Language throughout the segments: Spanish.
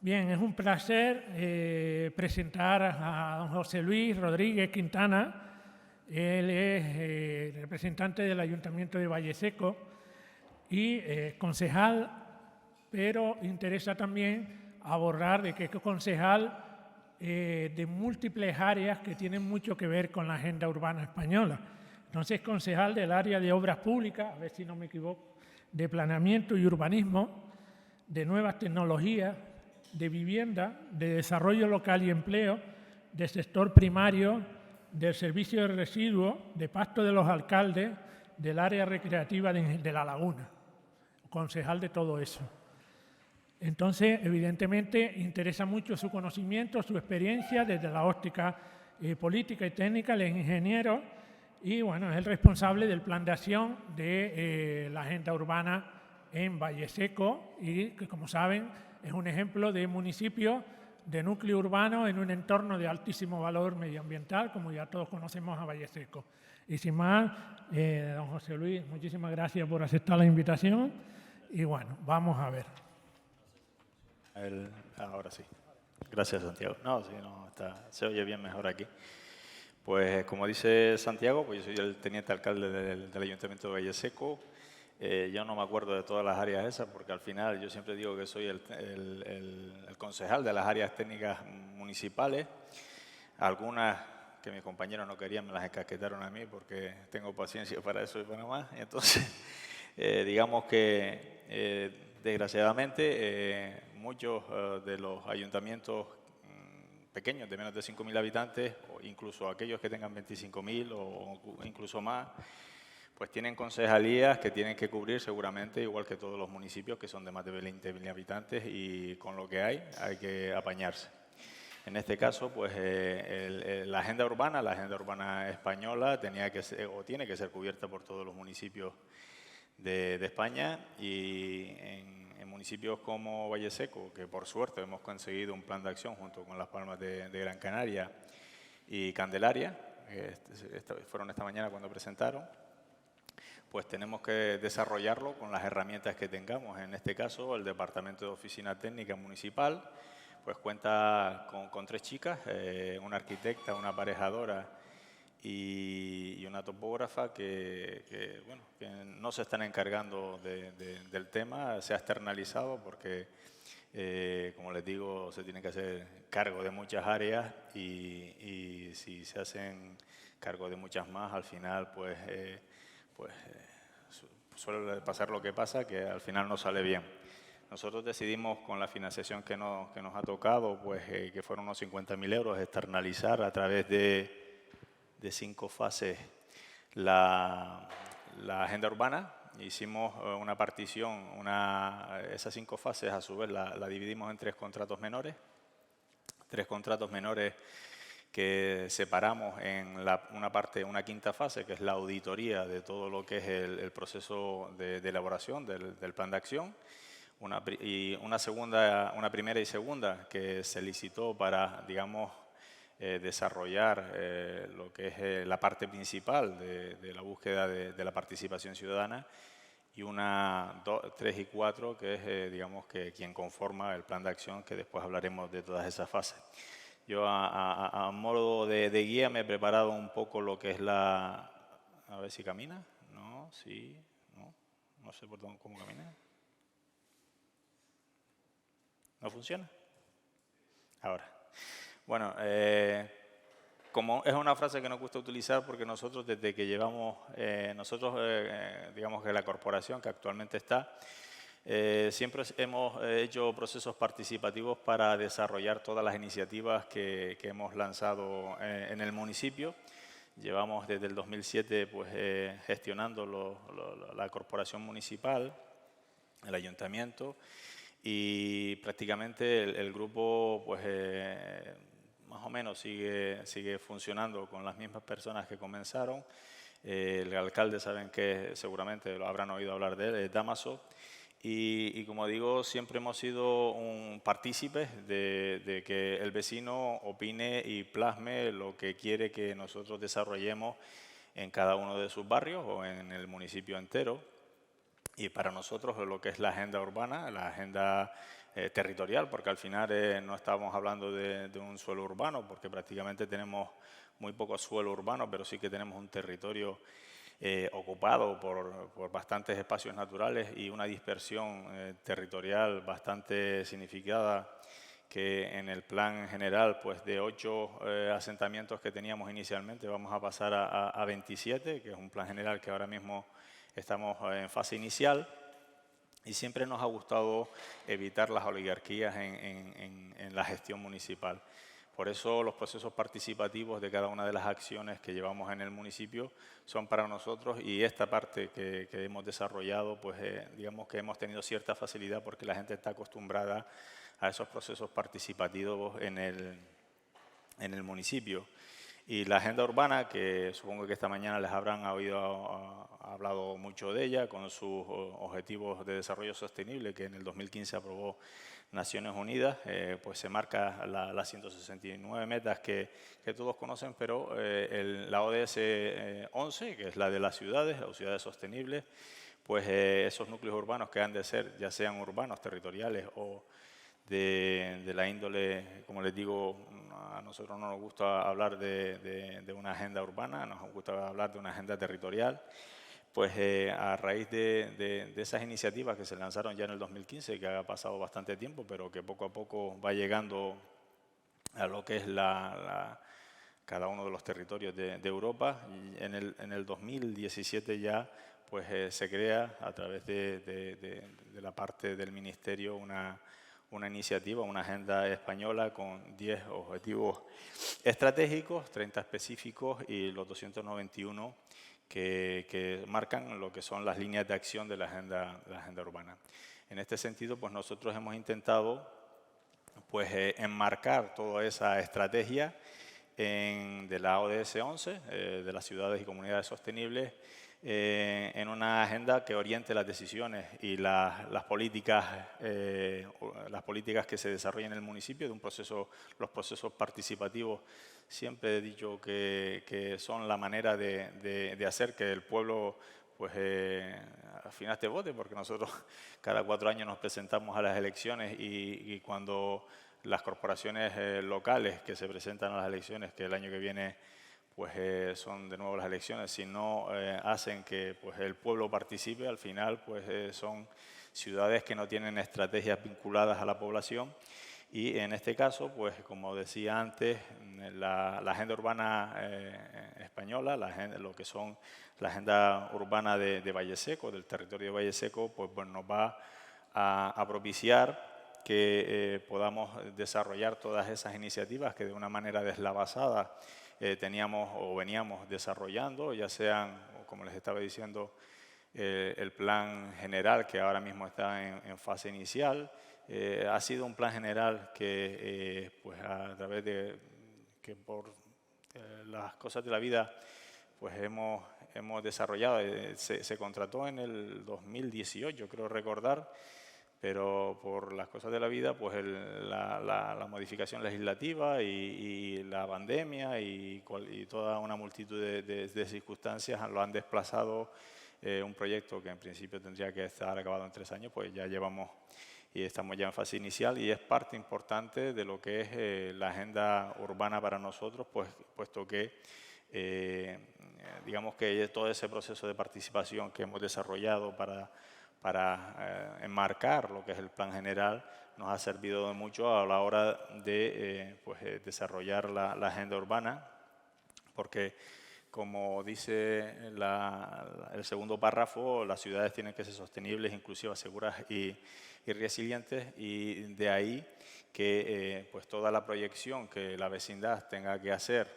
Bien, es un placer presentar a don José Luis Rodríguez Quintana. Él es representante del Ayuntamiento de Valleseco y concejal, pero interesa también abordar de que es concejal de múltiples áreas que tienen mucho que ver con la agenda urbana española. Entonces, concejal del área de obras públicas, a ver si no me equivoco, de planeamiento y urbanismo, de nuevas tecnologías, de vivienda, de desarrollo local y empleo, del sector primario, del servicio de residuos, de pasto de los alcaldes, del área recreativa de la laguna. Concejal de todo eso. Entonces, evidentemente, interesa mucho su conocimiento, su experiencia desde la óptica política y técnica, él es ingeniero y, bueno, es el responsable del plan de acción de la agenda urbana en Valleseco y que, como saben, es un ejemplo de municipio de núcleo urbano en un entorno de altísimo valor medioambiental, como ya todos conocemos a Valleseco. Y sin más, don José Luis, muchísimas gracias por aceptar la invitación y, bueno, vamos a ver. Ahora sí. Gracias, Santiago. No, sí, no, se oye bien mejor aquí. Pues como dice Santiago, pues yo soy el teniente alcalde del Ayuntamiento de Valleseco. Yo no me acuerdo de todas las áreas esas porque al final yo siempre digo que soy el concejal de las áreas técnicas municipales. Algunas que mis compañeros no querían me las encasquetaron a mí porque tengo paciencia para eso y para más. Y entonces, digamos que desgraciadamente muchos de los ayuntamientos pequeños de menos de 5.000 habitantes, o incluso aquellos que tengan 25.000 o incluso más, pues tienen concejalías que tienen que cubrir seguramente, igual que todos los municipios que son de más de 20.000 habitantes y con lo que hay que apañarse. En este caso, pues la agenda urbana española tenía que ser, o tiene que ser cubierta por todos los municipios de España y en municipios como Valleseco, que por suerte hemos conseguido un plan de acción junto con Las Palmas de Gran Canaria y Candelaria, fueron esta mañana cuando presentaron, pues tenemos que desarrollarlo con las herramientas que tengamos. En este caso, el Departamento de Oficina Técnica Municipal pues cuenta con 3 chicas, una arquitecta, una aparejadora y una topógrafa que no se están encargando del tema, se ha externalizado porque, como les digo, se tiene que hacer cargo de muchas áreas y si se hacen cargo de muchas más, al final suele pasar lo que pasa, que al final no sale bien. Nosotros decidimos, con la financiación que nos ha tocado, pues que fueron unos 50.000 euros, externalizar a través de 5 fases la agenda urbana. Hicimos una partición, esas 5 fases a su vez la dividimos en 3 contratos menores. 3 contratos menores que separamos en una quinta fase, que es la auditoría de todo lo que es el proceso de elaboración del plan de acción. Una primera y segunda que se licitó para, digamos, desarrollar lo que es la parte principal de la búsqueda de la participación ciudadana, y 3 y 4 que es, digamos, que quien conforma el plan de acción, que después hablaremos de todas esas fases. Yo a modo de guía me he preparado un poco lo que es a ver si camina. No, sí, no sé por dónde, cómo camina. ¿No funciona? Ahora. Bueno, como es una frase que nos gusta utilizar porque nosotros desde que llevamos, digamos que la corporación que actualmente está, siempre hemos hecho procesos participativos para desarrollar todas las iniciativas que hemos lanzado en el municipio. Llevamos desde el 2007 pues, gestionando la corporación municipal, el ayuntamiento, y prácticamente el grupo pues, más o menos sigue funcionando con las mismas personas que comenzaron. El alcalde, saben que seguramente lo habrán oído hablar de él, es Dámaso. Y como digo, siempre hemos sido partícipes de que el vecino opine y plasme lo que quiere que nosotros desarrollemos en cada uno de sus barrios o en el municipio entero. Y para nosotros lo que es la agenda urbana, la agenda territorial, porque al final no estamos hablando de un suelo urbano, porque prácticamente tenemos muy poco suelo urbano, pero sí que tenemos un territorio ocupado por bastantes espacios naturales y una dispersión territorial bastante significada, que en el plan general, pues de 8 asentamientos que teníamos inicialmente, vamos a pasar a 27, que es un plan general que ahora mismo estamos en fase inicial. Y siempre nos ha gustado evitar las oligarquías en la gestión municipal. Por eso los procesos participativos de cada una de las acciones que llevamos en el municipio son para nosotros, y esta parte que hemos desarrollado, pues digamos que hemos tenido cierta facilidad porque la gente está acostumbrada a esos procesos participativos en el municipio. Y la agenda urbana, que supongo que esta mañana les habrán hablado mucho de ella, con sus objetivos de desarrollo sostenible, que en el 2015 aprobó Naciones Unidas, pues se marca las 169 metas que todos conocen, pero la ODS 11, que es la de las ciudades sostenibles, pues esos núcleos urbanos que han de ser, ya sean urbanos, territoriales o de la índole, como les digo, a nosotros no nos gusta hablar de una agenda urbana, nos gusta hablar de una agenda territorial. Pues a raíz de esas iniciativas que se lanzaron ya en el 2015, que ha pasado bastante tiempo, pero que poco a poco va llegando a lo que es cada uno de los territorios de Europa, y en el 2017 ya pues se crea a través de la parte del Ministerio una iniciativa, una agenda española con 10 objetivos estratégicos, 30 específicos y los 291 que marcan lo que son las líneas de acción de la agenda urbana. En este sentido, pues nosotros hemos intentado pues, enmarcar toda esa estrategia de la ODS 11, de las ciudades y comunidades sostenibles, en una agenda que oriente las decisiones y las políticas que se desarrollan en el municipio, los procesos participativos. Siempre he dicho que son la manera de hacer que el pueblo pues al final te vote, porque nosotros cada 4 años nos presentamos a las elecciones y cuando las corporaciones locales que se presentan a las elecciones, que el año que viene pues son de nuevo las elecciones, si no hacen que pues, el pueblo participe, al final pues son ciudades que no tienen estrategias vinculadas a la población. Y en este caso, pues como decía antes, la agenda urbana española, lo que son la agenda urbana de Valle Seco, del territorio de Valle Seco, pues nos va a propiciar que podamos desarrollar todas esas iniciativas que de una manera deslavazada teníamos o veníamos desarrollando, ya sean, como les estaba diciendo, el plan general que ahora mismo está en fase inicial. Ha sido un plan general que pues a través de que por las cosas de la vida pues hemos desarrollado. Se contrató en el 2018, creo recordar, pero por las cosas de la vida, pues la modificación legislativa y la pandemia y toda una multitud de circunstancias lo han desplazado. Un proyecto que en principio tendría que estar acabado en 3 años, pues ya llevamos y estamos ya en fase inicial, y es parte importante de lo que es la agenda urbana para nosotros, pues, puesto que digamos que todo ese proceso de participación que hemos desarrollado para enmarcar lo que es el plan general nos ha servido de mucho a la hora de pues, desarrollar la agenda urbana, porque como dice el segundo párrafo, las ciudades tienen que ser sostenibles, inclusivas, seguras y resilientes, y de ahí que pues toda la proyección que la vecindad tenga que hacer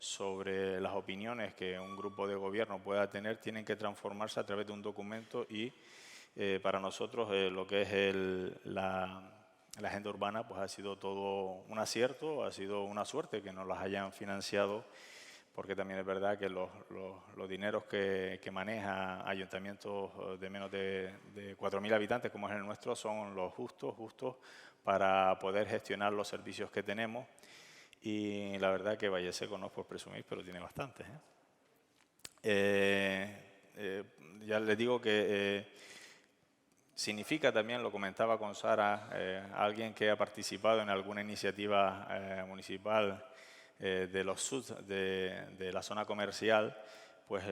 sobre las opiniones que un grupo de gobierno pueda tener tienen que transformarse a través de un documento, y para nosotros lo que es la agenda urbana pues ha sido todo un acierto, ha sido una suerte que nos las hayan financiado, porque también es verdad que los dineros que maneja ayuntamientos de menos de 4.000 habitantes, como es el nuestro, son los justos para poder gestionar los servicios que tenemos. Y la verdad que Valle Seco no es por presumir, pero tiene bastantes. Ya les digo que Significa también, lo comentaba con Sara, alguien que ha participado en alguna iniciativa municipal de los SUD de la zona comercial, pues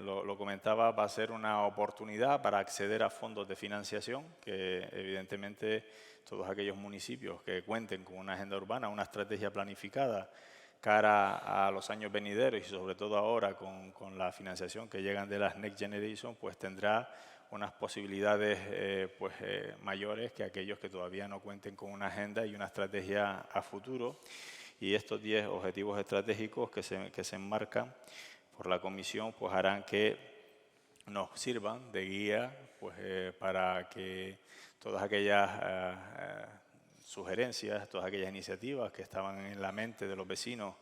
lo comentaba, va a ser una oportunidad para acceder a fondos de financiación que evidentemente todos aquellos municipios que cuenten con una agenda urbana, una estrategia planificada cara a los años venideros y sobre todo ahora con la financiación que llegan de las Next Generation, pues tendrá unas posibilidades mayores que aquellos que todavía no cuenten con una agenda y una estrategia a futuro. Y estos 10 objetivos estratégicos que se enmarcan por la Comisión pues harán que nos sirvan de guía para que todas aquellas sugerencias, todas aquellas iniciativas que estaban en la mente de los vecinos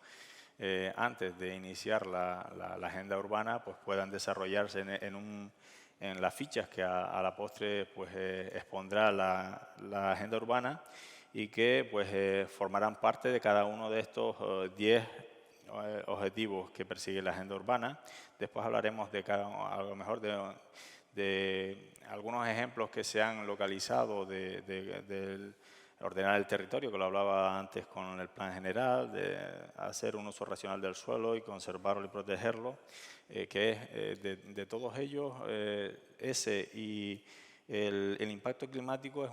antes de iniciar la agenda urbana pues puedan desarrollarse en las fichas que a la postre expondrá la agenda urbana y que formarán parte de cada uno de estos 10 objetivos que persigue la agenda urbana. Después hablaremos a lo mejor de algunos ejemplos que se han localizado de ordenar el territorio, que lo hablaba antes con el plan general, de hacer un uso racional del suelo y conservarlo y protegerlo, que es de todos ellos ese y el impacto climático es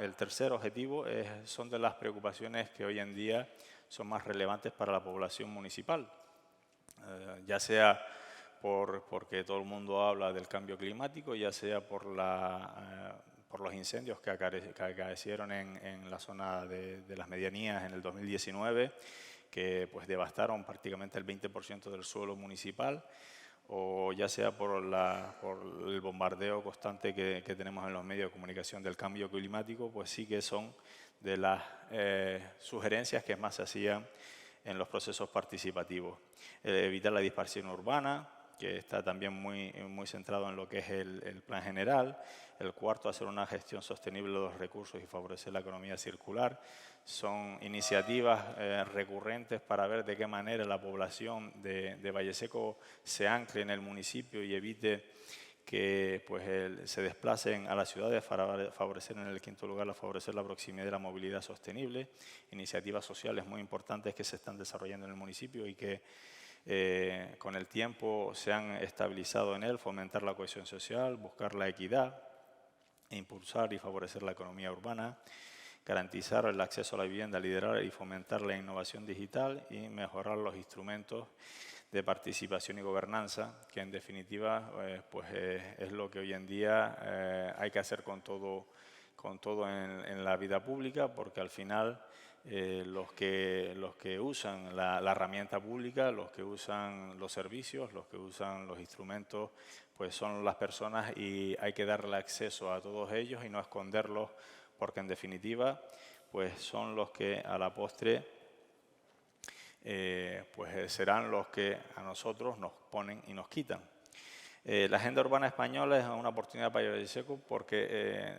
el tercer objetivo, son de las preocupaciones que hoy en día son más relevantes para la población municipal, ya sea porque todo el mundo habla del cambio climático, ya sea por los incendios que acaecieron en la zona de las medianías en el 2019, que devastaron prácticamente el 20% del suelo municipal, o ya sea por el bombardeo constante que tenemos en los medios de comunicación del cambio climático, pues sí que son de las sugerencias que más se hacían en los procesos participativos. Evitar la dispersión urbana, que está también muy centrado en lo que es el plan general. El cuarto, hacer una gestión sostenible de los recursos y favorecer la economía circular. Son iniciativas recurrentes para ver de qué manera la población de Valleseco se ancle en el municipio y evite que se desplacen a las ciudades para favorecer, en el quinto lugar, favorecer la proximidad y la movilidad sostenible. Iniciativas sociales muy importantes que se están desarrollando en el municipio y que con el tiempo se han estabilizado en él, fomentar la cohesión social, buscar la equidad, impulsar y favorecer la economía urbana, garantizar el acceso a la vivienda, liderar y fomentar la innovación digital y mejorar los instrumentos de participación y gobernanza, que en definitiva es lo que hoy en día hay que hacer con todo en la vida pública, porque al final los que usan la herramienta pública, los que usan los servicios, los que usan los instrumentos, pues son las personas y hay que darle acceso a todos ellos y no esconderlos, porque en definitiva pues son los que a la postre serán los que a nosotros nos ponen y nos quitan. La agenda urbana española es una oportunidad para Valleseco porque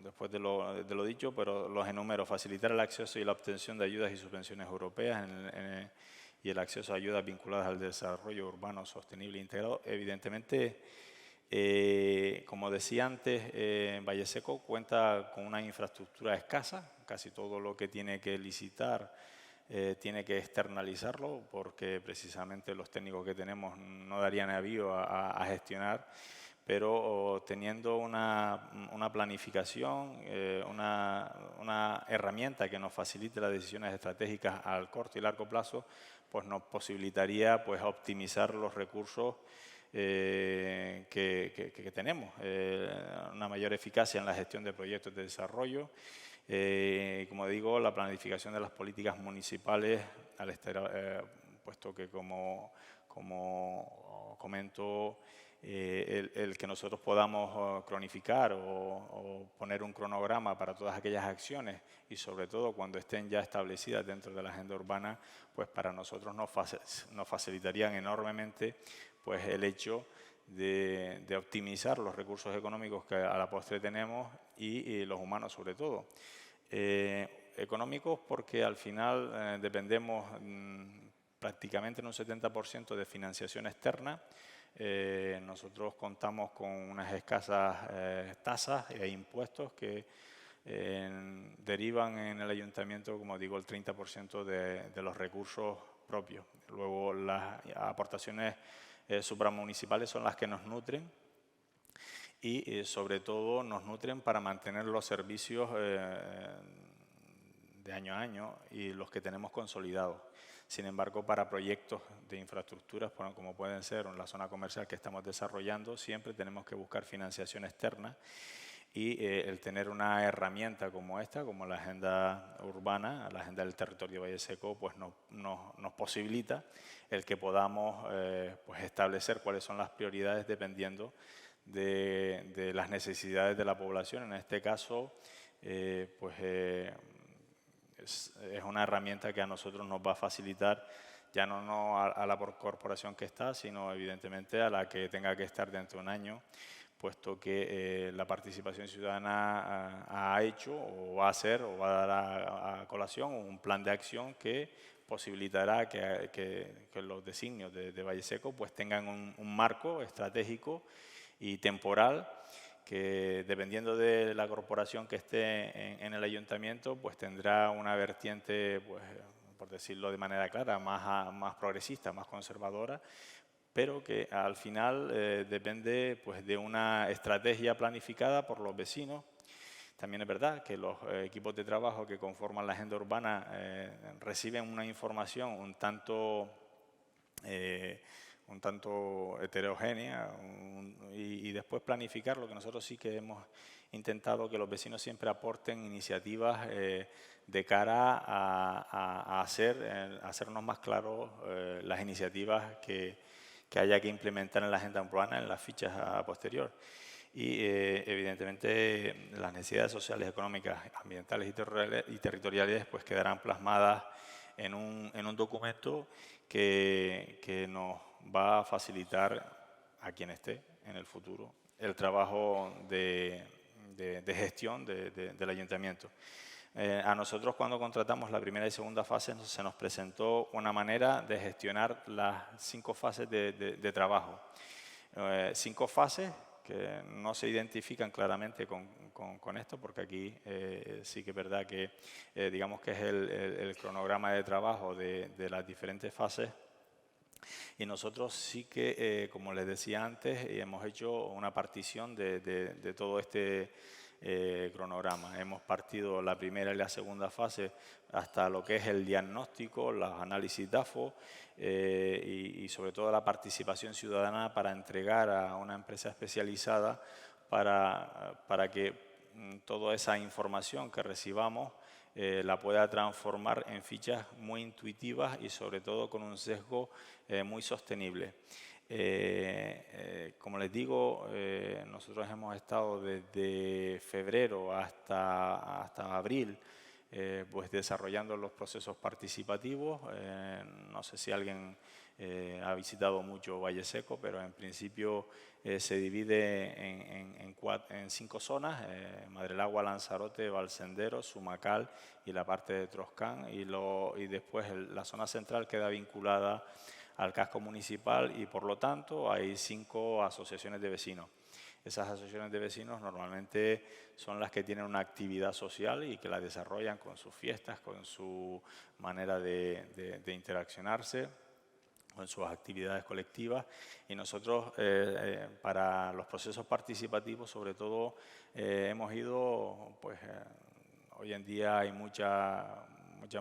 después de lo dicho, pero los enumero: facilitar el acceso y la obtención de ayudas y subvenciones europeas y el acceso a ayudas vinculadas al desarrollo urbano sostenible e integrado. Evidentemente, como decía antes, Valleseco cuenta con una infraestructura escasa, casi todo lo que tiene que licitar tiene que externalizarlo, porque precisamente los técnicos que tenemos no darían avío a gestionar, pero teniendo una planificación, una herramienta que nos facilite las decisiones estratégicas al corto y largo plazo, pues nos posibilitaría optimizar los recursos que tenemos, una mayor eficacia en la gestión de proyectos de desarrollo. Como digo, la planificación de las políticas municipales, puesto que como comento, el que nosotros podamos cronificar o poner un cronograma para todas aquellas acciones y sobre todo cuando estén ya establecidas dentro de la agenda urbana, pues para nosotros nos facilitarían enormemente el hecho de optimizar los recursos económicos que a la postre tenemos y los humanos sobre todo. Económicos porque al final dependemos prácticamente en un 70% de financiación externa. nosotros contamos con unas escasas tasas e impuestos que derivan en el ayuntamiento, como digo, el 30% de los recursos propios. Luego las aportaciones supramunicipales son las que nos nutren y sobre todo nos nutren para mantener los servicios de año a año y los que tenemos consolidados. Sin embargo, para proyectos de infraestructuras, como pueden ser en la zona comercial que estamos desarrollando, siempre tenemos que buscar financiación externa y el tener una herramienta como esta, como la agenda urbana, la agenda del territorio de Valle Seco, pues nos posibilita el que podamos pues establecer cuáles son las prioridades dependiendo de las necesidades de la población. En este caso, es una herramienta que a nosotros nos va a facilitar ya no a la corporación que está, sino evidentemente a la que tenga que estar dentro de un año, puesto que la participación ciudadana ha hecho o va a hacer o va a dar a colación un plan de acción que posibilitará que los designios de Valle Seco pues tengan un marco estratégico y temporal que, dependiendo de la corporación que esté en el ayuntamiento, pues tendrá una vertiente, pues, por decirlo de manera clara, más progresista, más conservadora, pero que al final depende pues, de una estrategia planificada por los vecinos. También es verdad que los equipos de trabajo que conforman la agenda urbana reciben una información un tanto heterogénea y después planificar. Lo que nosotros sí que hemos intentado que los vecinos siempre aporten iniciativas de cara a hacernos más claros las iniciativas que haya que implementar en la agenda urbana en las fichas a posterior. Y evidentemente las necesidades sociales, económicas, ambientales y territoriales pues quedarán plasmadas en un documento que nos va a facilitar a quien esté en el futuro el trabajo de gestión del ayuntamiento. A nosotros, cuando contratamos la primera y segunda fase, se nos presentó una manera de gestionar las 5 fases de trabajo. 5 fases que no se identifican claramente con esto, porque aquí sí que es verdad que digamos que es el cronograma de trabajo de las diferentes fases. Y nosotros sí que, como les decía antes, hemos hecho una partición de todo este cronograma. Hemos partido la primera y la segunda fase hasta lo que es el diagnóstico, los análisis DAFO y sobre todo la participación ciudadana para entregar a una empresa especializada para que toda esa información que recibamos la pueda transformar en fichas muy intuitivas y sobre todo con un sesgo muy sostenible. Como les digo, nosotros hemos estado desde febrero hasta abril pues desarrollando los procesos participativos. No sé si alguien ha visitado mucho Valle Seco, pero en principio se divide en 5 zonas: Madrelagua, Lanzarote, Valsendero, Sumacal y la parte de Troscán, y después la zona central queda vinculada al casco municipal y por lo tanto hay 5 asociaciones de vecinos. Esas asociaciones de vecinos normalmente son las que tienen una actividad social y que la desarrollan con sus fiestas, con su manera de interaccionarse, con sus actividades colectivas. Y nosotros para los procesos participativos sobre todo hemos ido, pues hoy en día hay mucha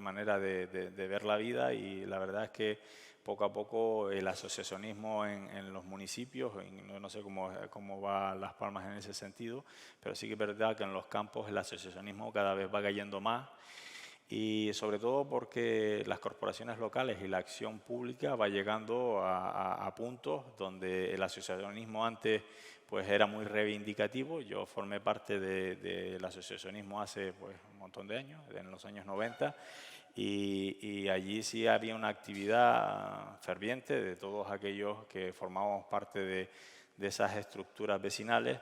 manera de ver la vida y la verdad es que poco a poco el asociacionismo en los municipios, no sé cómo va Las Palmas en ese sentido, pero sí que es verdad que en los campos el asociacionismo cada vez va cayendo más, y sobre todo porque las corporaciones locales y la acción pública va llegando a puntos donde el asociacionismo antes pues era muy reivindicativo. Yo formé parte del asociacionismo hace pues, un montón de años, en los años 90, y allí sí había una actividad ferviente de todos aquellos que formábamos parte de esas estructuras vecinales,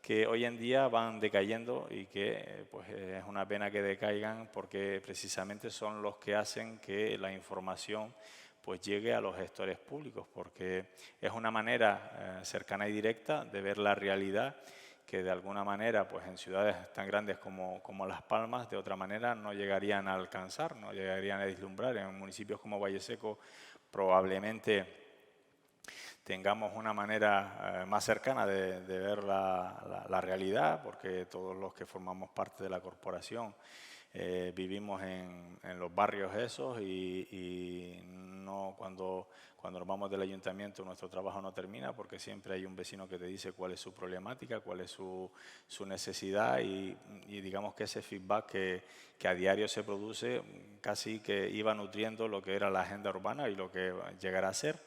que hoy en día van decayendo y que pues, es una pena que decaigan porque precisamente son los que hacen que la información pues llegue a los gestores públicos, porque es una manera cercana y directa de ver la realidad que de alguna manera, pues en ciudades tan grandes como Las Palmas, de otra manera no llegarían a alcanzar, no llegarían a vislumbrar. En municipios como Valleseco probablemente tengamos una manera más cercana de ver la realidad, porque todos los que formamos parte de la corporación vivimos en los barrios esos y no cuando nos vamos del ayuntamiento nuestro trabajo no termina, porque siempre hay un vecino que te dice cuál es su problemática, cuál es su necesidad y digamos que ese feedback que a diario se produce casi que iba nutriendo lo que era la agenda urbana y lo que llegará a ser.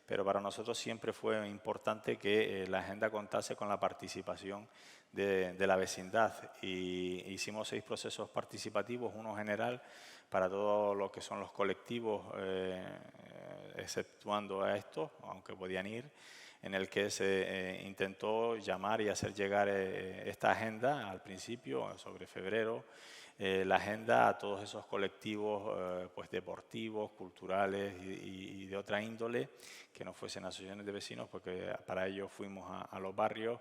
Pero para nosotros siempre fue importante que la agenda contase con la participación de la vecindad. Y hicimos 6 procesos participativos, uno general para todo lo que son los colectivos, exceptuando a estos, aunque podían ir, en el que se intentó llamar y hacer llegar esta agenda al principio, sobre febrero, la agenda a todos esos colectivos pues deportivos, culturales y de otra índole, que no fuesen asociaciones de vecinos, porque para ello fuimos a los barrios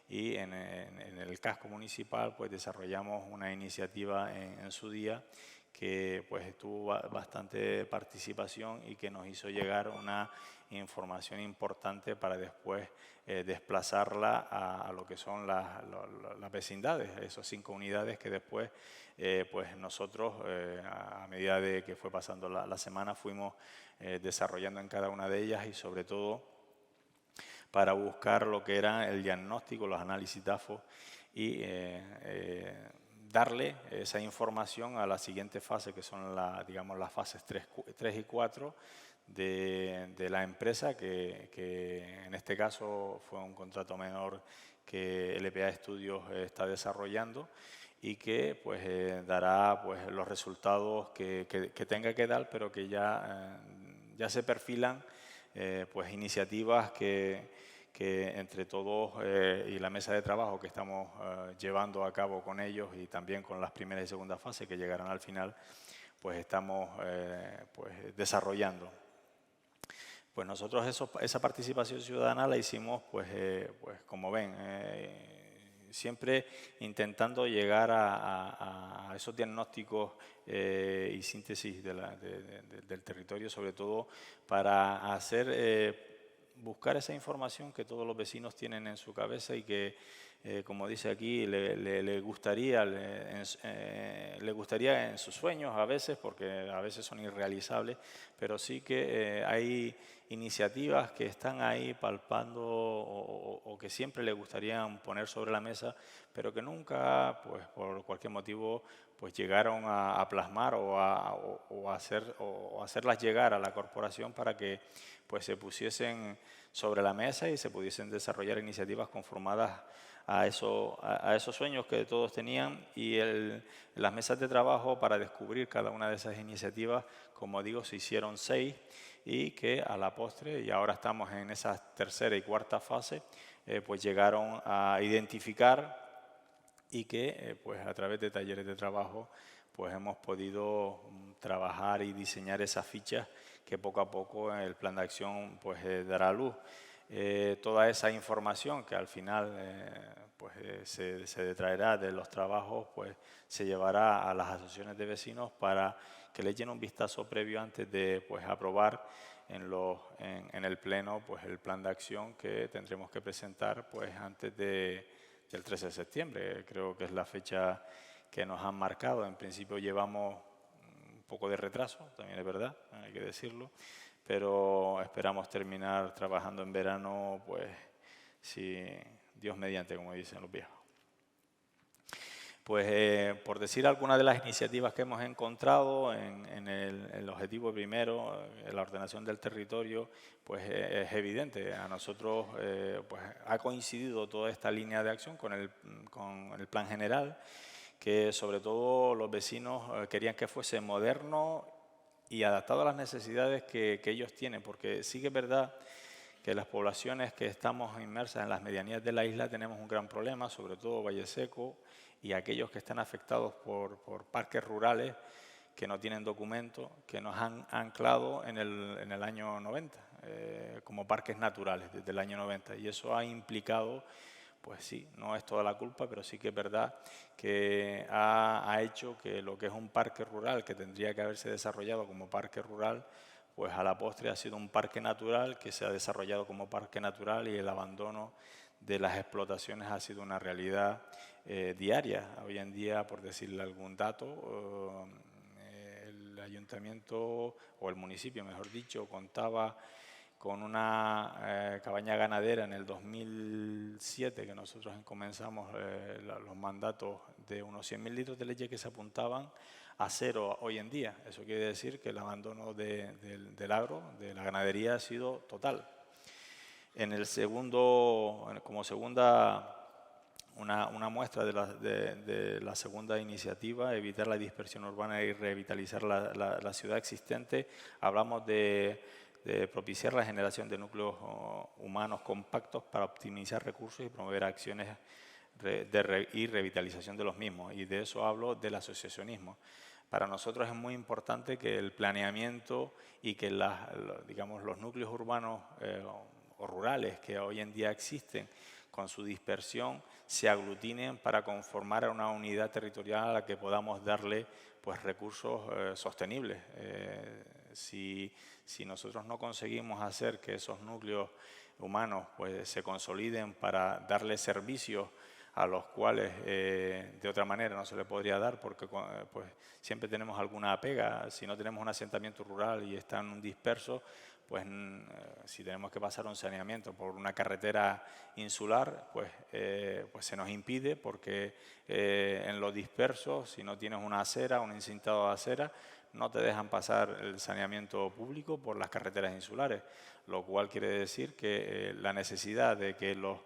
y en el casco municipal pues desarrollamos una iniciativa en su día que pues tuvo bastante participación y que nos hizo llegar una información importante para después desplazarla a lo que son las vecindades, esas 5 unidades que después pues nosotros a medida de que fue pasando la semana fuimos desarrollando en cada una de ellas y sobre todo para buscar lo que era el diagnóstico, los análisis DAFO y darle esa información a la siguiente fase, que son digamos, las fases 3 y 4 de la empresa, que en este caso fue un contrato menor que LPA Estudios está desarrollando y que pues dará pues los resultados que tenga que dar, pero que ya se perfilan pues iniciativas que entre todos y la mesa de trabajo que estamos llevando a cabo con ellos y también con las primeras y segundas fases que llegarán al final, pues estamos pues desarrollando. Pues nosotros esa participación ciudadana la hicimos, pues como ven, siempre intentando llegar a esos diagnósticos y síntesis del territorio, sobre todo para buscar esa información que todos los vecinos tienen en su cabeza y que, como dice aquí, le gustaría en sus sueños a veces, porque a veces son irrealizables, pero sí que hay iniciativas que están ahí palpando o que siempre le gustarían poner sobre la mesa, pero que nunca, pues por cualquier motivo, pues llegaron a plasmar o hacerlas llegar a la corporación para que pues se pusiesen sobre la mesa y se pudiesen desarrollar iniciativas conformadas a esos sueños que todos tenían y las mesas de trabajo para descubrir cada una de esas iniciativas, como digo, se hicieron 6 y que a la postre, y ahora estamos en esa tercera y cuarta fase, pues llegaron a identificar y que pues a través de talleres de trabajo pues hemos podido trabajar y diseñar esas fichas que poco a poco el plan de acción pues dará a luz. Toda esa información que al final pues se detraerá de los trabajos pues se llevará a las asociaciones de vecinos para que le echen un vistazo previo antes de pues aprobar en el pleno pues el plan de acción que tendremos que presentar pues antes del 13 de septiembre. Creo que es la fecha que nos han marcado. En principio llevamos un poco de retraso, también es verdad, hay que decirlo, pero esperamos terminar trabajando en verano, pues si Dios mediante, como dicen los viejos. Pues por decir algunas de las iniciativas que hemos encontrado en el objetivo primero, la ordenación del territorio, pues es evidente. A nosotros pues ha coincidido toda esta línea de acción con el plan general, que sobre todo los vecinos querían que fuese moderno y adaptado a las necesidades que ellos tienen, porque sí que es verdad que las poblaciones que estamos inmersas en las medianías de la isla tenemos un gran problema, sobre todo Valleseco y aquellos que están afectados por parques rurales, que no tienen documento, que nos han anclado en el año 90, como parques naturales desde el año 90. Y eso ha implicado, pues sí, no es toda la culpa, pero sí que es verdad que ha hecho que lo que es un parque rural, que tendría que haberse desarrollado como parque rural, pues a la postre ha sido un parque natural que se ha desarrollado como parque natural, y el abandono de las explotaciones ha sido una realidad diaria. Hoy en día, por decirle algún dato, el ayuntamiento, o el municipio, mejor dicho, contaba con una cabaña ganadera en el 2007, que nosotros comenzamos los mandatos, de unos 100.000 litros de leche que se apuntaban a cero hoy en día. Eso quiere decir que el abandono del agro, de la ganadería, ha sido total. Como segunda, una muestra de la segunda iniciativa, evitar la dispersión urbana y revitalizar la ciudad existente, hablamos de propiciar la generación de núcleos humanos compactos para optimizar recursos y promover acciones y revitalización de los mismos. Y de eso hablo del asociacionismo. Para nosotros es muy importante que el planeamiento y que digamos, los núcleos urbanos o rurales que hoy en día existen, con su dispersión, se aglutinen para conformar a una unidad territorial a la que podamos darle, pues, recursos sostenibles. Si nosotros no conseguimos hacer que esos núcleos humanos, pues, se consoliden para darle servicios a los cuales de otra manera no se le podría dar, porque pues, siempre tenemos alguna pega. Si no tenemos un asentamiento rural y están dispersos, pues si tenemos que pasar un saneamiento por una carretera insular, pues se nos impide, porque en lo disperso, si no tienes una acera, un encintado de acera, no te dejan pasar el saneamiento público por las carreteras insulares, lo cual quiere decir que la necesidad de que los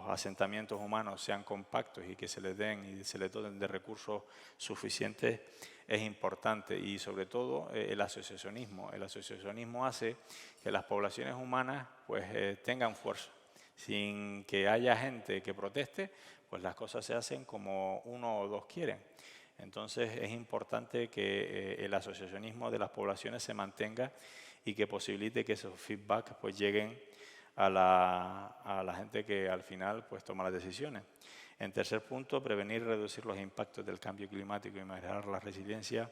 asentamientos humanos sean compactos y que se les den y se les doten de recursos suficientes es importante. Y sobre todo el asociacionismo. El asociacionismo hace que las poblaciones humanas, pues, tengan fuerza. Sin que haya gente que proteste, pues las cosas se hacen como uno o dos quieren. Entonces es importante que el asociacionismo de las poblaciones se mantenga y que posibilite que esos feedbacks, pues, lleguen a la gente que al final, pues, toma las decisiones. En tercer punto, prevenir y reducir los impactos del cambio climático y mejorar la resiliencia.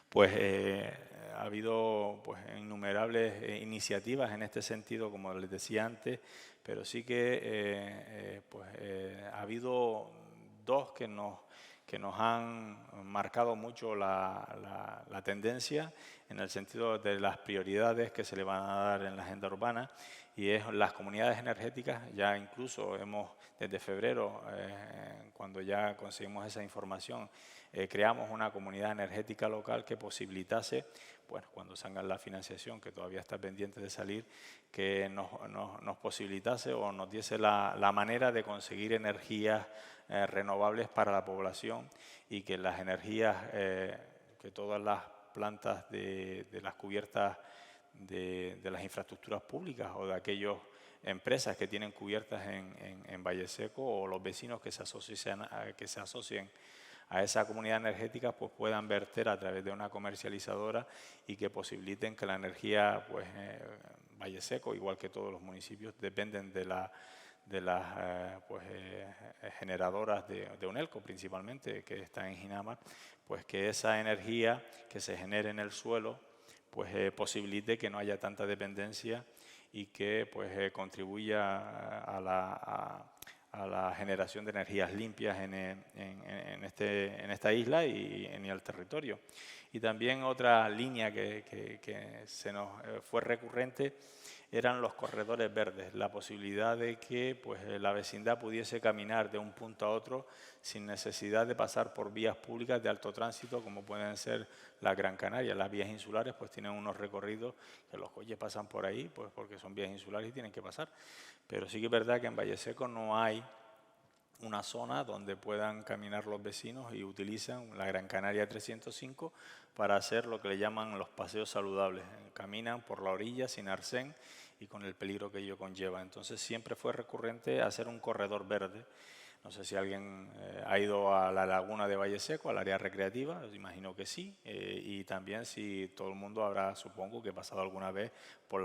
Pues ha habido, pues, innumerables iniciativas en este sentido, como les decía antes, pero sí que ha habido dos que nos han marcado mucho la tendencia, en el sentido de las prioridades que se le van a dar en la agenda urbana, y es las comunidades energéticas. Ya incluso desde febrero, cuando ya conseguimos esa información, creamos una comunidad energética local que posibilitase, bueno, cuando salga la financiación, que todavía está pendiente de salir, que nos posibilitase o nos diese la manera de conseguir energías renovables para la población, y que las energías, que todas las plantas de las cubiertas de las infraestructuras públicas, o de aquellas empresas que tienen cubiertas en Valle Seco, o los vecinos que se asocien a esa comunidad energética, pues puedan verter a través de una comercializadora, y que posibiliten que la energía, pues, Valle Seco, igual que todos los municipios, dependen de las generadoras de Unelco, principalmente, que está en Ginamar, pues que esa energía que se genere en el suelo, pues posibilite que no haya tanta dependencia, y que, pues, contribuya a la generación de energías limpias en esta isla y en el territorio. Y también otra línea que se nos fue recurrente eran los corredores verdes, la posibilidad de que, pues, la vecindad pudiese caminar de un punto a otro sin necesidad de pasar por vías públicas de alto tránsito, como pueden ser la Gran Canaria. Las vías insulares, pues, tienen unos recorridos que los coches pasan por ahí, pues, porque son vías insulares y tienen que pasar. Pero sí que es verdad que en Valle Seco no hay una zona donde puedan caminar los vecinos, y utilizan la Gran Canaria 305 para hacer lo que le llaman los paseos saludables. Caminan por la orilla sin arsén y con el peligro que ello conlleva. Entonces siempre fue recurrente hacer un corredor verde No sé si alguien ha ido a la laguna de Valle Seco, al área recreativa, imagino que sí, y también si todo el mundo habrá, supongo, que pasado alguna vez por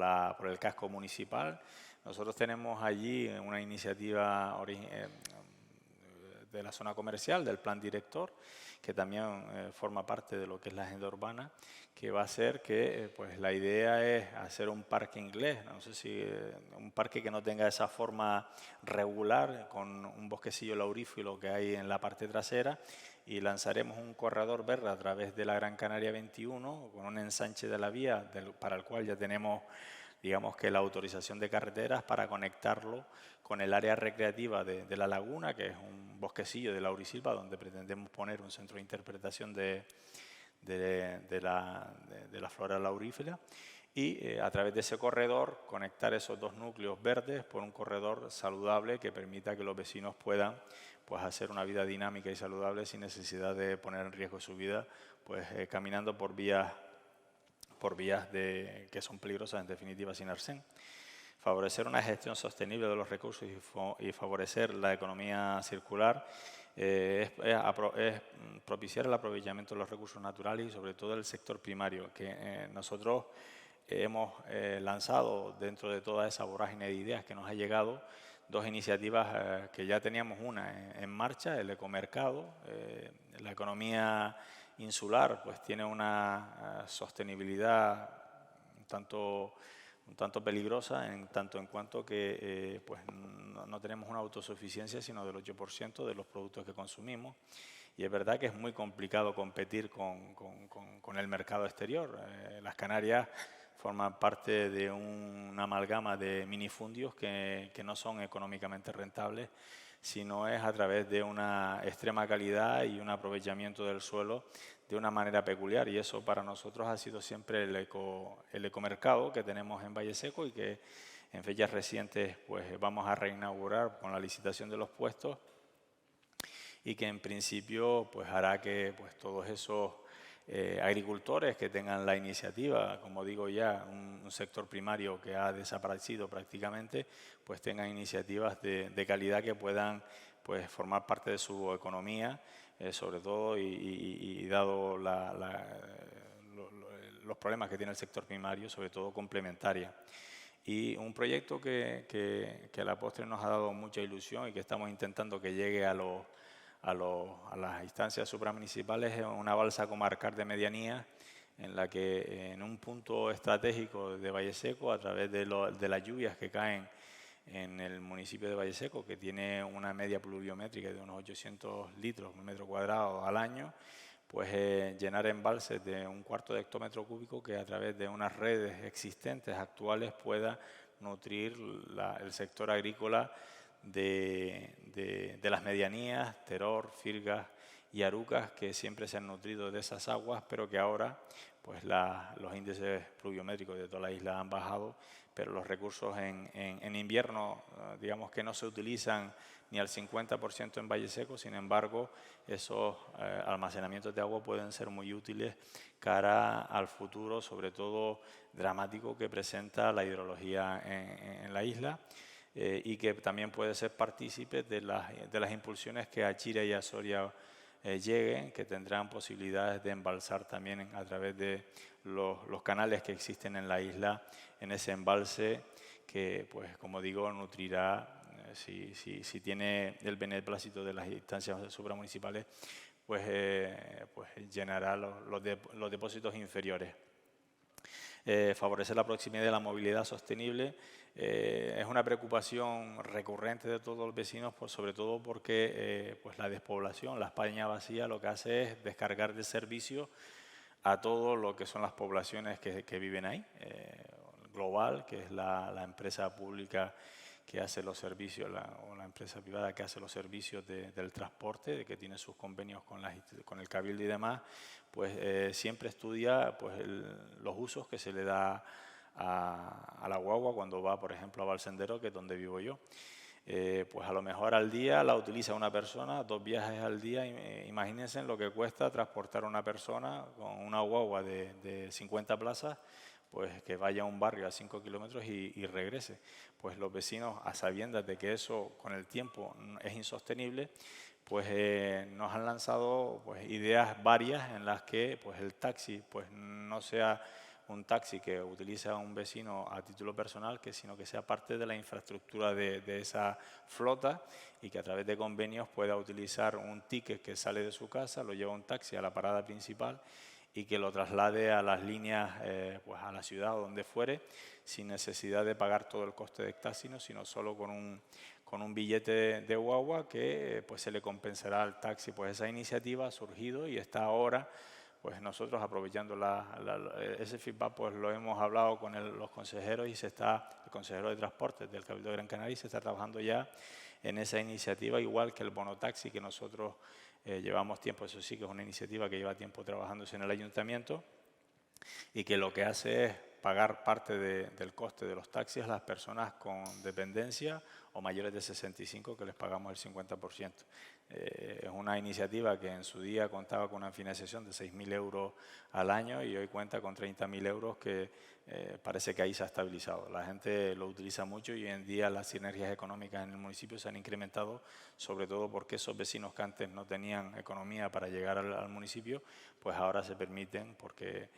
el casco municipal. Nosotros tenemos allí una iniciativa de la zona comercial, del plan director, que también forma parte de lo que es la agenda urbana, que va a ser que pues la idea es hacer un parque inglés, no sé si un parque que no tenga esa forma regular, con un bosquecillo laurífilo que hay en la parte trasera, y lanzaremos un corredor verde a través de la Gran Canaria 21, con un ensanche de la vía para el cual ya tenemos, digamos que la autorización de carreteras para conectarlo con el área recreativa de la laguna, que es un bosquecillo de laurisilva donde pretendemos poner un centro de interpretación de la flora laurífera, y a través de ese corredor conectar esos dos núcleos verdes por un corredor saludable que permita que los vecinos puedan pues hacer una vida dinámica y saludable sin necesidad de poner en riesgo su vida pues caminando por vías que son peligrosas, en definitiva, sin arsén. Favorecer una gestión sostenible de los recursos y favorecer la economía circular es propiciar el aprovechamiento de los recursos naturales y sobre todo el sector primario, que nosotros hemos lanzado dentro de toda esa vorágine de ideas que nos ha llegado dos iniciativas que ya teníamos una en marcha, el ecomercado. La economía insular pues tiene una sostenibilidad un tanto peligrosa, en tanto en cuanto que pues no tenemos una autosuficiencia sino del 8% de los productos que consumimos, y es verdad que es muy complicado competir con el mercado exterior. Las Canarias forman parte de una amalgama de minifundios que no son económicamente rentables, sino es a través de una extrema calidad y un aprovechamiento del suelo de una manera peculiar, y eso para nosotros ha sido siempre el ecomercado que tenemos en Valle Seco y que en fechas recientes pues vamos a reinaugurar con la licitación de los puestos, y que en principio pues hará que pues todos esos agricultores que tengan la iniciativa, como digo ya, un sector primario que ha desaparecido prácticamente, pues tengan iniciativas de calidad que puedan pues formar parte de su economía, sobre todo y dado los problemas que tiene el sector primario, sobre todo complementaria. Y un proyecto que a la postre nos ha dado mucha ilusión y que estamos intentando que llegue a las instancias supramunicipales es una balsa comarcal de medianía, en la que en un punto estratégico de Valle Seco, a través de las lluvias que caen en el municipio de Valle Seco, que tiene una media pluviométrica de unos 800 litros por metro cuadrado al año, pues llenar embalses de 1/4 de hectómetro cúbico que a través de unas redes existentes actuales pueda nutrir el sector agrícola de las medianías, Teror, Firgas y Arucas, que siempre se han nutrido de esas aguas, pero que ahora pues los índices pluviométricos de toda la isla han bajado, pero los recursos en invierno, digamos que no se utilizan ni al 50% en Valle Seco. Sin embargo, esos almacenamientos de agua pueden ser muy útiles cara al futuro, sobre todo dramático, que presenta la hidrología en la isla. Y que también puede ser partícipe de las impulsiones que a Chira y a Soria lleguen, que tendrán posibilidades de embalsar también a través de los canales que existen en la isla, en ese embalse que, pues como digo, nutrirá, si tiene el beneplácito de las instancias supramunicipales, pues llenará los depósitos inferiores. Favorecer la proximidad de la movilidad sostenible es una preocupación recurrente de todos los vecinos, sobre todo porque pues la despoblación, la España vacía, lo que hace es descargar de servicio a todo lo que son las poblaciones que viven ahí. Global, que es la empresa pública que hace los servicios, o la empresa privada que hace los servicios del transporte, que tiene sus convenios con el Cabildo y demás, pues siempre estudia pues los usos que se le da a la guagua cuando va, por ejemplo, a Valsendero, que es donde vivo yo. Pues a lo mejor al día la utiliza una persona, 2 viajes al día. Imagínense lo que cuesta transportar a una persona con una guagua de 50 plazas pues que vaya a un barrio a 5 kilómetros y regrese. Pues los vecinos, a sabiendas de que eso con el tiempo es insostenible, pues nos han lanzado pues, ideas varias en las que pues, el taxi pues, no sea un taxi que utiliza un vecino a título personal, sino que sea parte de la infraestructura de esa flota y que a través de convenios pueda utilizar un ticket que sale de su casa, lo lleva un taxi a la parada principal y que lo traslade a las líneas, pues a la ciudad o donde fuere, sin necesidad de pagar todo el coste del taxi, sino solo con un billete de guagua que pues se le compensará al taxi. Pues esa iniciativa ha surgido y está ahora, pues nosotros aprovechando ese feedback, pues lo hemos hablado con los consejeros y el consejero de Transportes del Cabildo de Gran Canaria, y se está trabajando ya en esa iniciativa, igual que el bono taxi que nosotros llevamos tiempo. Eso sí que es una iniciativa que lleva tiempo trabajándose en el ayuntamiento y que lo que hace es pagar parte del coste de los taxis a las personas con dependencia o mayores de 65, que les pagamos el 50%. Es una iniciativa que en su día contaba con una financiación de 6.000 euros al año y hoy cuenta con 30.000 euros, que parece que ahí se ha estabilizado. La gente lo utiliza mucho y hoy en día las sinergias económicas en el municipio se han incrementado, sobre todo porque esos vecinos que antes no tenían economía para llegar al municipio, pues ahora se permiten, porque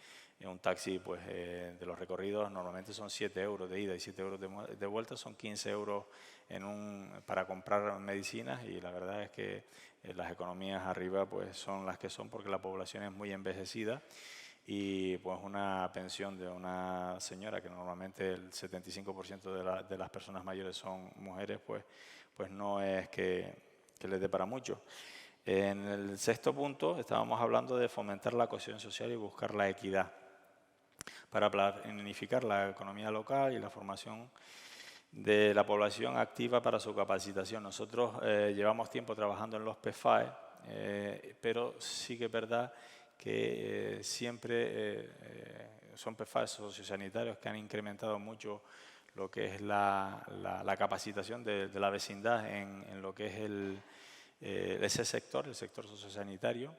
un taxi pues, de los recorridos normalmente son 7 euros de ida y 7 euros de vuelta, son 15 euros para comprar medicinas, y la verdad es que las economías arriba pues, son las que son, porque la población es muy envejecida y pues una pensión de una señora, que normalmente el 75% de las personas mayores son mujeres, pues no es que les dé para mucho. En el sexto punto estábamos hablando de fomentar la cohesión social y buscar la equidad para planificar la economía local y la formación de la población activa para su capacitación. Nosotros llevamos tiempo trabajando en los PFAE, pero sí que es verdad que siempre son PFAE sociosanitarios que han incrementado mucho lo que es la capacitación de la vecindad en lo que es ese sector, el sector sociosanitario,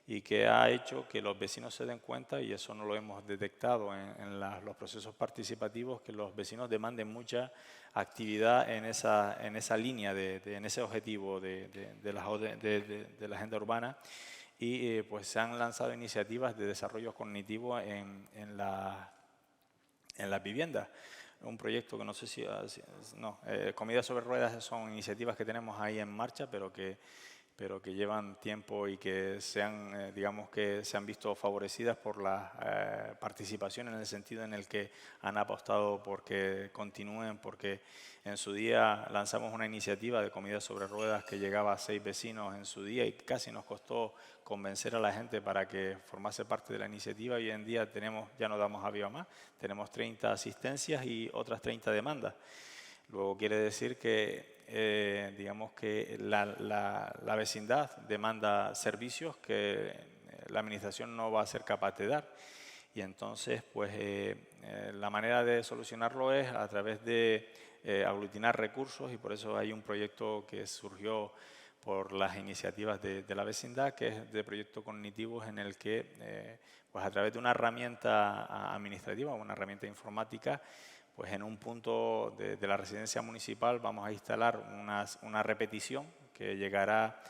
y que ha hecho que los vecinos se den cuenta, y eso no lo hemos detectado en los procesos participativos, que los vecinos demanden mucha actividad en esa línea, en ese objetivo de la agenda urbana, y pues se han lanzado iniciativas de desarrollo cognitivo en las viviendas. Un proyecto que no sé si... Comidas sobre Ruedas son iniciativas que tenemos ahí en marcha, pero que llevan tiempo y que digamos que se han visto favorecidas por la participación, en el sentido en el que han apostado porque continúen, porque en su día lanzamos una iniciativa de Comidas sobre Ruedas que llegaba a 6 vecinos en su día y casi nos costó convencer a la gente para que formase parte de la iniciativa. Y hoy en día ya no damos avión más, tenemos 30 asistencias y otras 30 demandas. Luego quiere decir que digamos que la vecindad demanda servicios que la administración no va a ser capaz de dar, y entonces pues la manera de solucionarlo es a través de aglutinar recursos, y por eso hay un proyecto que surgió por las iniciativas de la vecindad, que es de proyectos cognitivos, en el que pues a través de una herramienta administrativa, una herramienta informática, pues en un punto de la residencia municipal vamos a instalar una repetición que llegará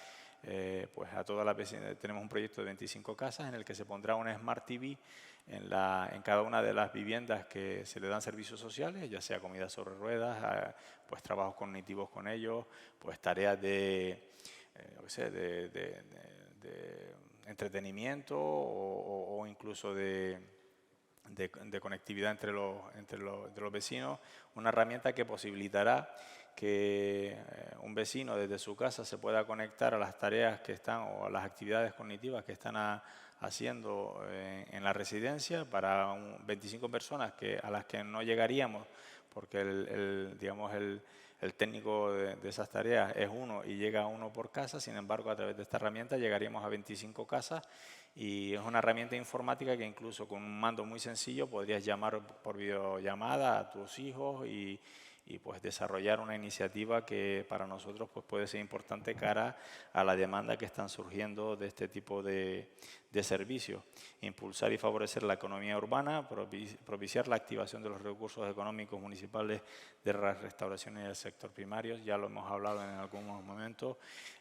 pues a todas las vecinas. Tenemos un proyecto de 25 casas en el que se pondrá una Smart TV en cada una de las viviendas que se le dan servicios sociales, ya sea Comidas sobre Ruedas, pues trabajos cognitivos con ellos, pues tareas de entretenimiento o incluso de conectividad entre los vecinos, una herramienta que posibilitará que un vecino desde su casa se pueda conectar a las tareas que están o a las actividades cognitivas que están haciendo en la residencia para 25 personas a las que no llegaríamos, porque el técnico de esas tareas es uno y llega uno por casa. Sin embargo, a través de esta herramienta llegaríamos a 25 casas, y es una herramienta informática que incluso con un mando muy sencillo podrías llamar por videollamada a tus hijos y y pues desarrollar una iniciativa que para nosotros pues puede ser importante cara a la demanda que están surgiendo de este tipo de servicios. Impulsar y favorecer la economía urbana, propiciar la activación de los recursos económicos municipales de la restauración y del sector primario, ya lo hemos hablado en algunos momentos,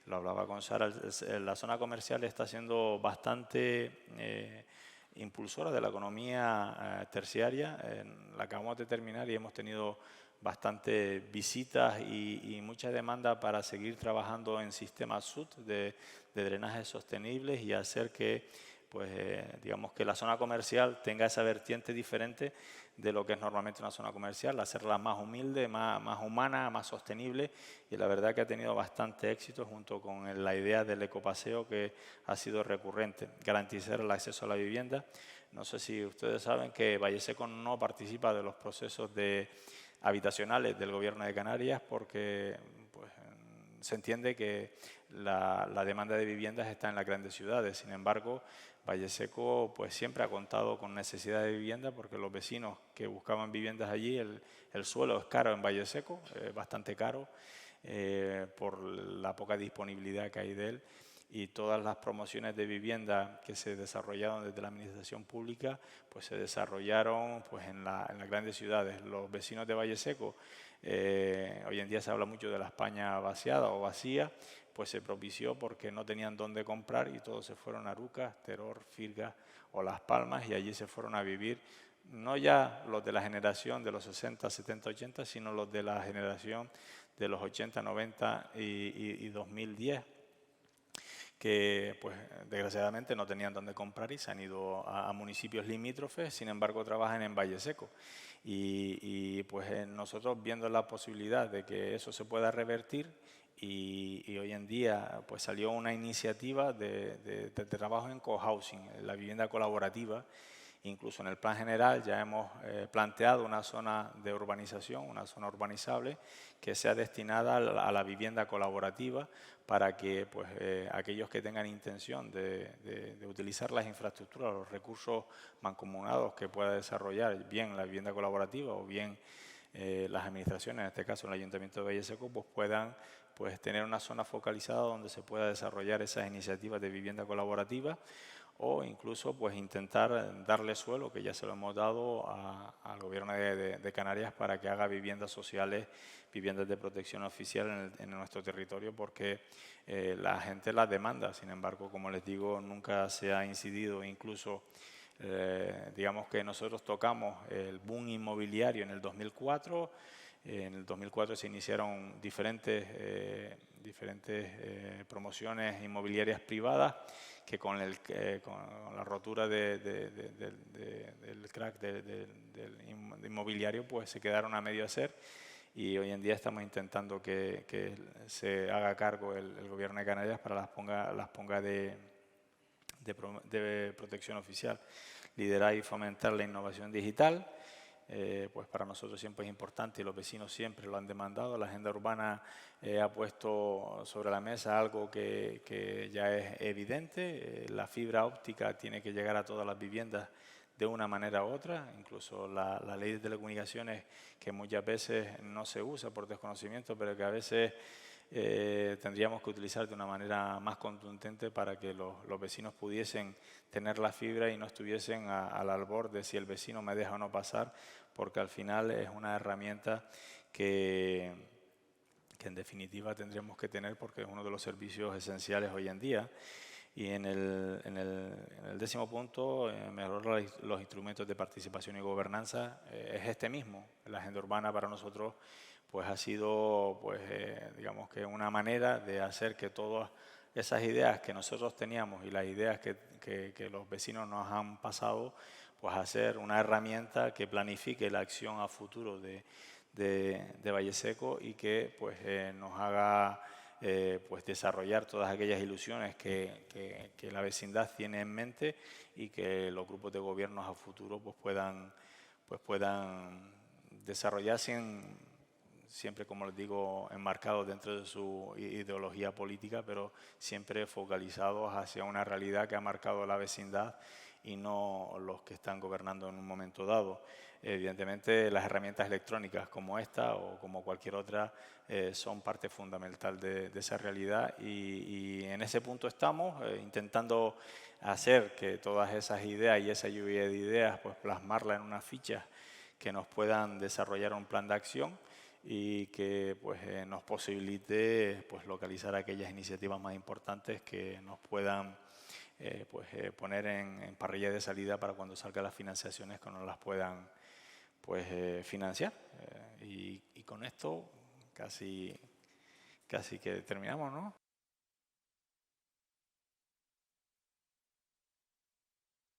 lo hablaba con Sara, la zona comercial está siendo bastante impulsora de la economía terciaria. La acabamos de terminar y hemos tenido bastantes visitas y mucha demanda para seguir trabajando en sistemas SUT de drenajes sostenibles y hacer que, pues, digamos que la zona comercial tenga esa vertiente diferente de lo que es normalmente una zona comercial, hacerla más humilde, más humana, más sostenible, y la verdad que ha tenido bastante éxito junto con la idea del ecopaseo que ha sido recurrente, garantizar el acceso a la vivienda. No sé si ustedes saben que Valleseco no participa de los procesos habitacionales del Gobierno de Canarias porque pues, se entiende que la demanda de viviendas está en las grandes ciudades. Sin embargo, Valleseco pues, siempre ha contado con necesidad de vivienda porque los vecinos que buscaban viviendas allí, el suelo es caro en Valleseco, bastante caro por la poca disponibilidad que hay de él. Y todas las promociones de vivienda que se desarrollaron desde la administración pública, pues se desarrollaron pues, en las grandes ciudades. Los vecinos de Valleseco, hoy en día se habla mucho de la España vaciada o vacía, pues se propició porque no tenían dónde comprar y todos se fueron a Arucas, Teror, Firgas o Las Palmas y allí se fueron a vivir, no ya los de la generación de los 60, 70, 80, sino los de la generación de los 80, 90 y 2010. Que pues desgraciadamente no tenían dónde comprar y se han ido a municipios limítrofes, sin embargo trabajan en Valleseco. Y pues nosotros viendo la posibilidad de que eso se pueda revertir y hoy en día pues salió una iniciativa de trabajo en cohousing, la vivienda colaborativa. Incluso en el plan general ya hemos planteado una zona de urbanización, una zona urbanizable, que sea destinada a la vivienda colaborativa para que pues, aquellos que tengan intención de utilizar las infraestructuras, los recursos mancomunados que pueda desarrollar bien la vivienda colaborativa o bien las administraciones, en este caso el Ayuntamiento de Valleseco, pues puedan pues, tener una zona focalizada donde se pueda desarrollar esas iniciativas de vivienda colaborativa o incluso pues intentar darle suelo, que ya se lo hemos dado al Gobierno de Canarias para que haga viviendas sociales, viviendas de protección oficial en nuestro territorio, porque la gente las demanda. Sin embargo, como les digo, nunca se ha incidido, incluso digamos que nosotros tocamos el boom inmobiliario en el 2004. En el 2004 se iniciaron diferentes promociones inmobiliarias privadas que con la rotura del crack del inmobiliario pues se quedaron a medio hacer y hoy en día estamos intentando que se haga cargo el Gobierno de Canarias para las ponga de protección oficial. Liderar y fomentar la innovación digital. Pues para nosotros siempre es importante y los vecinos siempre lo han demandado. La agenda urbana ha puesto sobre la mesa algo que ya es evidente. La fibra óptica tiene que llegar a todas las viviendas de una manera u otra. Incluso la ley de telecomunicaciones, que muchas veces no se usa por desconocimiento, pero que a veces tendríamos que utilizar de una manera más contundente para que los vecinos pudiesen tener la fibra y no estuviesen al albor de si el vecino me deja o no pasar, porque al final es una herramienta que en definitiva tendríamos que tener porque es uno de los servicios esenciales hoy en día. Y en el 10º punto, mejorar los instrumentos de participación y gobernanza, es este mismo. La agenda urbana para nosotros pues ha sido pues, digamos que una manera de hacer que todas esas ideas que nosotros teníamos y las ideas que los vecinos nos han pasado, pues hacer una herramienta que planifique la acción a futuro de Valleseco y que pues, nos haga pues desarrollar todas aquellas ilusiones que la vecindad tiene en mente y que los grupos de gobiernos a futuro pues puedan desarrollarse siempre, como les digo, enmarcados dentro de su ideología política, pero siempre focalizados hacia una realidad que ha marcado la vecindad y no los que están gobernando en un momento dado. Evidentemente, las herramientas electrónicas como esta o como cualquier otra son parte fundamental de esa realidad y en ese punto estamos intentando hacer que todas esas ideas y esa lluvia de ideas, pues plasmarla en unas fichas que nos puedan desarrollar un plan de acción y que pues, nos posibilite pues, localizar aquellas iniciativas más importantes que nos puedan poner en parrilla de salida para cuando salgan las financiaciones que nos las puedan financiar. Y con esto casi que terminamos, ¿no?